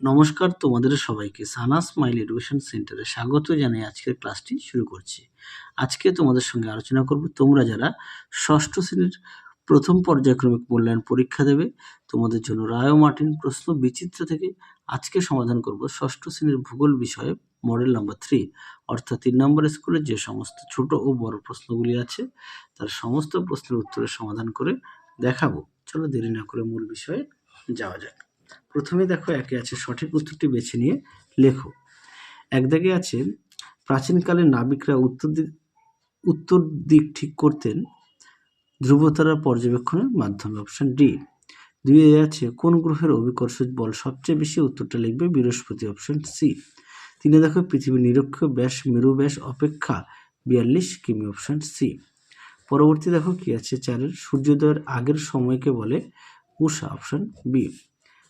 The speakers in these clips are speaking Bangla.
নমস্কার তোমাদের সবাইকে সানা স্মাইল এডুকেশন সেন্টারে স্বাগত জানিয়ে আজকের ক্লাসটি শুরু করছি। আজকে তোমাদের সঙ্গে আলোচনা করব তোমরা যারা ষষ্ঠ শ্রেণীর প্রথম পর্যায়ক্রমিক মূল্যায়ন পরীক্ষা দেবে তোমাদের জন্য রায় ও মার্টিন প্রশ্ন বিচিত্র থেকে আজকে সমাধান করব ষষ্ঠ শ্রেণীর ভূগোল বিষয়ে মডেল নাম্বার 3 অর্থাৎ 3 নম্বর স্কুলের যে সমস্ত ছোট ও বড় প্রশ্নগুলি আছে তার সমস্ত প্রশ্নের উত্তরের সমাধান করে দেখাবো। চলো দেরি না করে মূল বিষয়ে যাওয়া যাক। প্রথমে দেখো একে আছে সঠিক উত্তরটি বেছে নিয়ে লেখো। এক দাগে আছে প্রাচীনকালে নাবিকরা উত্তর দিক ঠিক করতেন ধ্রুবতারা পর্যবেক্ষণের মাধ্যমে, অপশন ডি। দুই আছে কোন গ্রহের অভিকর্ষ বল সবচেয়ে বেশি, উত্তরটা লিখবে বৃহস্পতি, অপশন সি। তিনে দেখো পৃথিবীর নিরক্ষীয় ব্যাস মেরু ব্যাস অপেক্ষা 42 কিমি, অপশন সি। পরবর্তী দেখো কি আছে চারের সূর্যোদয়ের আগের সময়কে বলে উষা, অপশন বি।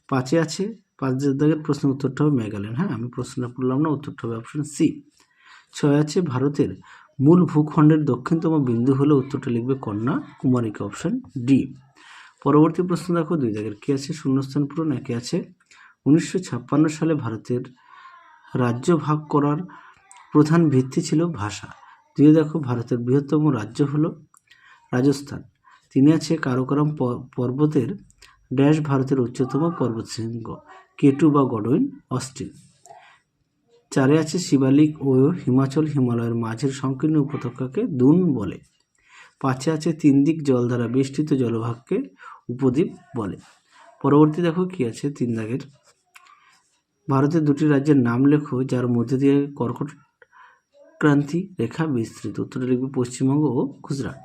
পাঁচে আছে 5 দাগের প্রশ্নের উত্তরটা হবে মেঘালয়। হ্যাঁ, আমি প্রশ্নটা পড়লাম না, উত্তরটা হবে অপশন সি। 6 আছে ভারতের মূল ভূখণ্ডের দক্ষিণতম বিন্দু হলে, উত্তরটা লিখবে কন্যাকুমারিকা, অপশন ডি। পরবর্তী প্রশ্ন দেখো 2 দাগের কি আছে শূন্যস্থান পূরণ। একে আছে 1956 সালে ভারতের রাজ্য ভাগ করার প্রধান ভিত্তি ছিল ভাষা। 2 দেখো ভারতের বৃহত্তম রাজ্য হলো রাজস্থান। 3 আছে কারাকোরাম পর্বতের ড্যাশ ভারতের উচ্চতম পর্বতশৃঙ্গ, কেটু বা গডউইন অস্টিন। 4 আছে শিবালিক ও হিমালয়ের মাঝের সংকীর্ণ উপত্যকাকে দুন বলে। 5 আছে 3 দিক জল দ্বারা বেষ্টিত জলভাগকে উপদ্বীপ বলে। পরবর্তী দেখো কি আছে 3 দাগের ভারতের 2টি রাজ্যের নাম লেখো যার মধ্যে দিয়ে কর্কট ক্রান্তি রেখা বিস্তৃত, উত্তরে লিখবে পশ্চিমবঙ্গ ও গুজরাট।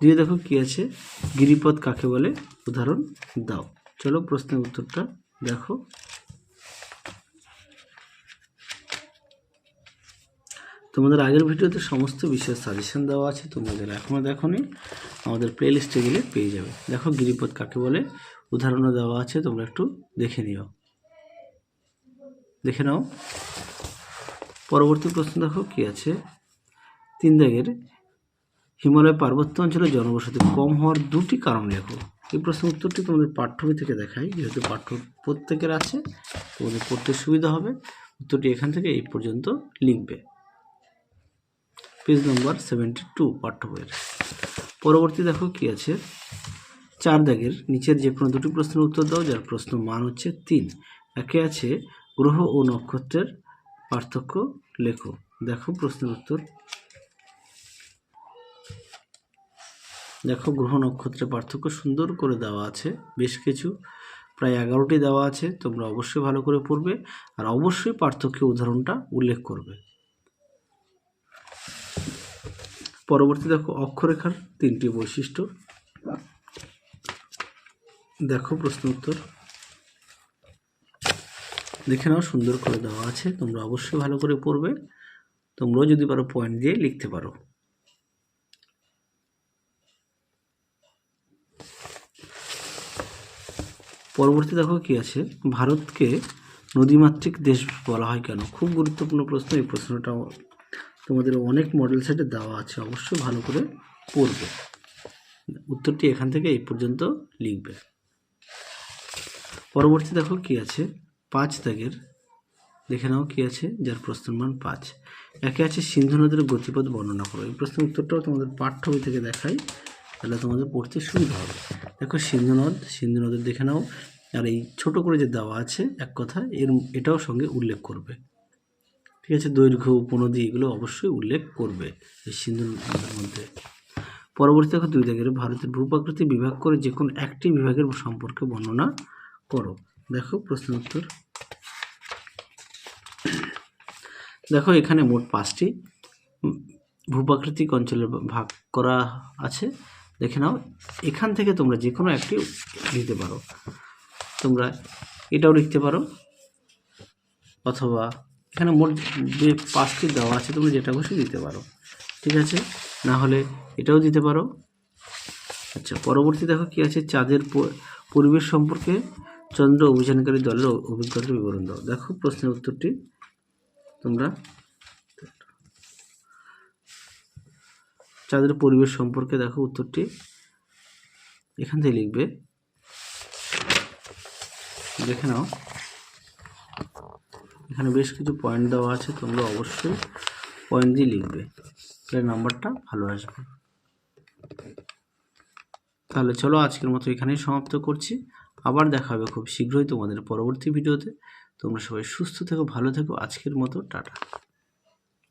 2 দেখো কি আছে গিরিপথ কাকে বলে, উদাহরণ দাও। চলো প্রশ্নের উত্তরটা দেখো। তোমাদের আগের ভিডিওতে সমস্ত বিষয়ের সাজেশন দেওয়া আছে, তোমরা যারা এখনো দেখোনি আমাদের প্লে লিস্টে গেলে পেয়ে যাবে। দেখো গিরিপথ কাকে বলে উদাহরণও দেওয়া আছে, তোমরা একটু দেখে নাও। পরবর্তী প্রশ্ন দেখো কি আছে 3 দাগের হিমালয় পার্বত্য অঞ্চলে জনবসতি কম হওয়ার 2টি কারণ লেখো। এই প্রশ্নের উত্তরটি তোমাদের পাঠ্য বই থেকে দেখাই, যেহেতু পাঠ্য প্রত্যেকের আছে তোমাদের পড়তে সুবিধা হবে। উত্তরটি এখান থেকে এই পর্যন্ত লিখবে, পেজ নম্বর 72 পাঠ্য বইয়ের। পরবর্তী দেখো কি আছে 4 দাগের নিচের যে কোনো 2টি প্রশ্নের উত্তর দাও যার প্রশ্ন মান হচ্ছে 3। একে আছে গ্রহ ও নক্ষত্রের পার্থক্য লেখো। দেখো প্রশ্নের উত্তর, দেখো গ্রহ নক্ষত্রের পার্থক্য সুন্দর করে দেওয়া আছে, বেশ কিছু প্রায় 11টি দেওয়া আছে। তোমরা অবশ্যই ভালো করে পড়বে আর অবশ্যই পার্থক্য উদাহরণটা উল্লেখ করবে। পরবর্তী দেখো অক্ষরেখার 3টি বৈশিষ্ট্য। দেখো প্রশ্ন উত্তর দেখে নাও, সুন্দর করে দেওয়া আছে, তোমরা অবশ্যই ভালো করে পড়বে। তোমরাও যদি পারো পয়েন্ট দিয়ে লিখতে পারো। পরবর্তী দেখো কি আছে ভারতকে নদীমাতৃক দেশ বলা হয় কেন। খুব গুরুত্বপূর্ণ প্রশ্ন, এই প্রশ্নটা তোমাদের অনেক মডেল সেটে দেওয়া আছে, অবশ্যই ভালো করে পড়বে। উত্তরটি এখান থেকে এই পর্যন্ত লিখবে। পরবর্তী দেখো কি আছে 5 দাগের দেখে নাও কি আছে যার প্রশ্নের মান 5। একে আছে সিন্ধু নদের গতিপথ বর্ণনা করো। এই প্রশ্নের উত্তরটাও তোমাদের পাঠ্য বই থেকে দেখাই, তাহলে তোমাদের পড়তে সুবিধা হবে। দেখো সিন্ধু নদের দেখে নাও, আর এই ছোট করে যে দেওয়া আছে এক কথা এটাও সঙ্গে উল্লেখ করবে, ঠিক আছে। দৈর্ঘ্য উপনদী এগুলো অবশ্যই উল্লেখ করবে এই সিন্ধু নদের মধ্যে। পরবর্তী দেখো 2 দাগের ভারতের ভূপ্রাকৃতি বিভাগ করে যে কোনো একটি বিভাগের সম্পর্কে বর্ণনা করো। দেখো প্রশ্নের উত্তর, দেখো এখানে মোট 5টি ভূপ্রাকৃতিক অঞ্চলে ভাগ করা আছে। দেখে নাও, এখান থেকে তোমরা যে কোনো একটি লিখতে পারো। তোমরা এটাও লিখতে পারো, অথবা এখানে মোট যে 5টি দেওয়া আছে তোমরা যেটা খুশি দিতে পারো, ঠিক আছে। না হলে এটাও দিতে পারো। আচ্ছা, পরবর্তী দেখো কি আছে চাঁদের পরিবেশ সম্পর্কে চন্দ্র অভিযানকারী দলের অভিজ্ঞতার বিবরণ দাও। দেখো প্রশ্নের উত্তরটি তোমরা চাঁদের পরিবেশ সম্পর্কে দেখো উত্তরটি এখান থেকে লিখবে, দেখে নাও। এখানে বেশ কিছু পয়েন্ট দেওয়া আছে, তোমরা অবশ্যই পয়েন্ট দিয়ে লিখবে, তাহলে নাম্বারটা ভালো আসবে। তাহলে চলো আজকের মতো এখানেই সমাপ্ত করছি। আবার দেখা হবে খুব শীঘ্রই তোমাদের পরবর্তী ভিডিওতে। তোমরা সবাই সুস্থ থেকো, ভালো থেকো। আজকের মতো টাটা।